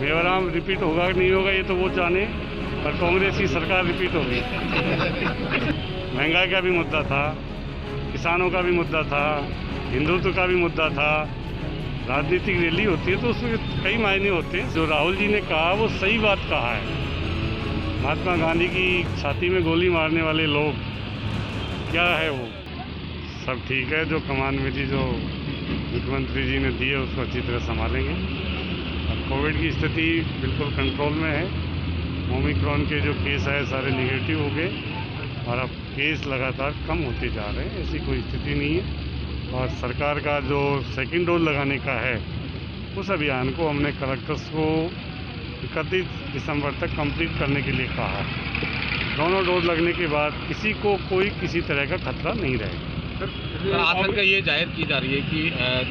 Mewaram repeat होगा कि नहीं होगा ये तो वो जाने, पर कांग्रेस की सरकार रिपीट होगी। महंगाई का भी मुद्दा था, किसानों का भी मुद्दा था, हिंदुत्व का भी मुद्दा था। राजनीतिक रैली होती है तो उसमें कई मायने होते हैं। जो राहुल जी ने कहा वो सही बात कहा है। महात्मा गांधी की छाती में गोली मारने वाले लोग क्या है वो सब ठीक है। जो कमान में थी जो मुख्यमंत्री जी ने दी है उसको अच्छी तरह संभालेंगे। और कोविड की स्थिति बिल्कुल कंट्रोल में है। ओमिक्रॉन के जो केस आए सारे निगेटिव हो गए और अब केस लगातार कम होते जा रहे हैं। ऐसी कोई स्थिति नहीं है। और सरकार का जो सेकेंड डोज लगाने का है उस अभियान को हमने कलेक्टर्स को 31 दिसंबर तक कंप्लीट करने के लिए कहा। दोनों डोज लगने के बाद किसी को कोई किसी तरह का खतरा नहीं रहेगा। आशंका ये जाहिर की जा रही है कि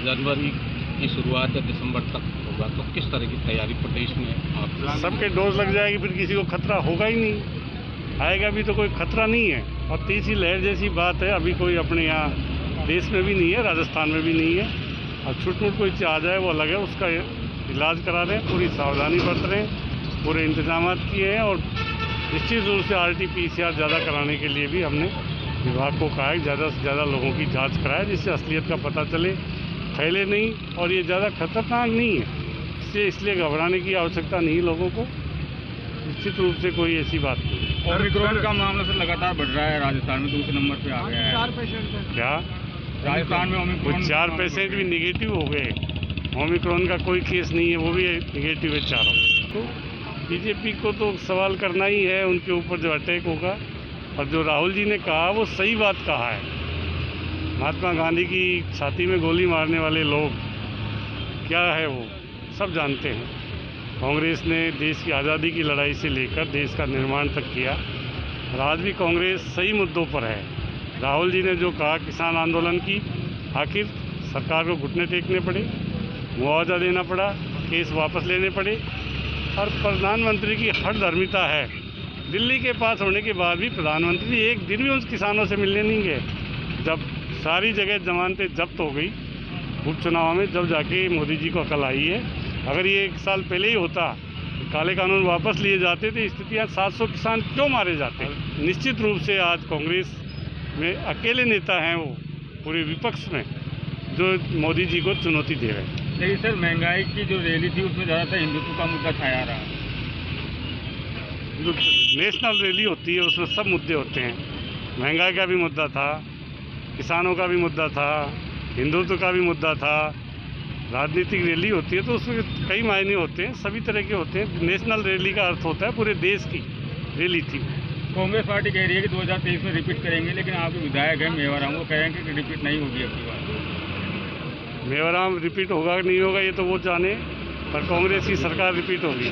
जनवरी की शुरुआत या दिसंबर तक होगा, तो किस तरह की तैयारी प्रदेश में आप? सबके डोज लग जाएगी फिर किसी को खतरा होगा ही नहीं, आएगा भी तो कोई खतरा नहीं है। और तीसरी लहर जैसी बात है अभी कोई अपने यहाँ देश में भी नहीं है, राजस्थान में भी नहीं है। अब छुटमुट कोई आ जाए वो अलग है, उसका इलाज करा रहे हैं, पूरी सावधानी बरत रहे हैं, पूरे इंतजाम किए हैं। और निश्चित रूप से RT-PCR ज़्यादा कराने के लिए भी हमने विभाग को कहा है ज़्यादा से ज़्यादा लोगों की जांच कराए, जिससे असलियत का पता चले, फैले नहीं और ये ज़्यादा खतरनाक नहीं है। इसलिए घबराने की आवश्यकता नहीं लोगों को। निश्चित रूप से कोई ऐसी बात नहीं। ओमिक्रॉन का मामला से लगातार बढ़ रहा है, राजस्थान में दूसरे नंबर पे आ गया है। 4 पेशेंट क्या राजस्थान में ओमिक्रॉन 4 पेशेंट भी निगेटिव हो गए। ओमिक्रॉन का कोई केस नहीं है, वो भी निगेटिव है चारों। तो बीजेपी को तो सवाल करना ही है उनके ऊपर जो अटैक होगा। और जो राहुल जी ने कहा वो सही बात कहा है। महात्मा गांधी की छाती में गोली मारने वाले लोग क्या है वो सब जानते हैं। कांग्रेस ने देश की आज़ादी की लड़ाई से लेकर देश का निर्माण तक किया और आज भी कांग्रेस सही मुद्दों पर है। राहुल जी ने जो कहा किसान आंदोलन की, आखिर सरकार को घुटने टेकने पड़े, मुआवजा देना पड़ा, केस वापस लेने पड़े। और प्रधानमंत्री की हठधर्मिता है। दिल्ली के पास होने के बाद भी प्रधानमंत्री एक दिन भी उन किसानों से मिलने नहीं गए। जब सारी जगह जमानतें जब्त हो गई उपचुनाव में, जब जाके मोदी जी को अकल आई है। अगर ये 1 साल पहले ही होता, काले कानून वापस लिए जाते तो स्थितियाँ 700 किसान क्यों मारे जाते। निश्चित रूप से आज कांग्रेस में अकेले नेता हैं वो पूरे विपक्ष में जो मोदी जी को चुनौती दे रहे हैं। लेकिन सर, महंगाई की जो रैली थी उसमें ज़्यादातर हिंदुत्व का मुद्दा छाया रहा। जो नेशनल रैली होती है उसमें सब मुद्दे होते हैं। महंगाई का भी मुद्दा था, किसानों का भी मुद्दा था, हिंदुत्व का भी मुद्दा था। राजनीतिक रैली होती है तो उसमें कई मायने होते हैं, सभी तरह के होते हैं। नेशनल रैली का अर्थ होता है पूरे देश की रैली थी। कांग्रेस पार्टी कह रही है कि 2023 में रिपीट करेंगे, लेकिन आपके विधायक हैं मेवाराम, वो कह रहे हैं कि रिपीट नहीं होगी अब की बार। मेवाराम रिपीट होगा कि नहीं होगा ये तो वो जाने, पर कांग्रेस की सरकार रिपीट होगी।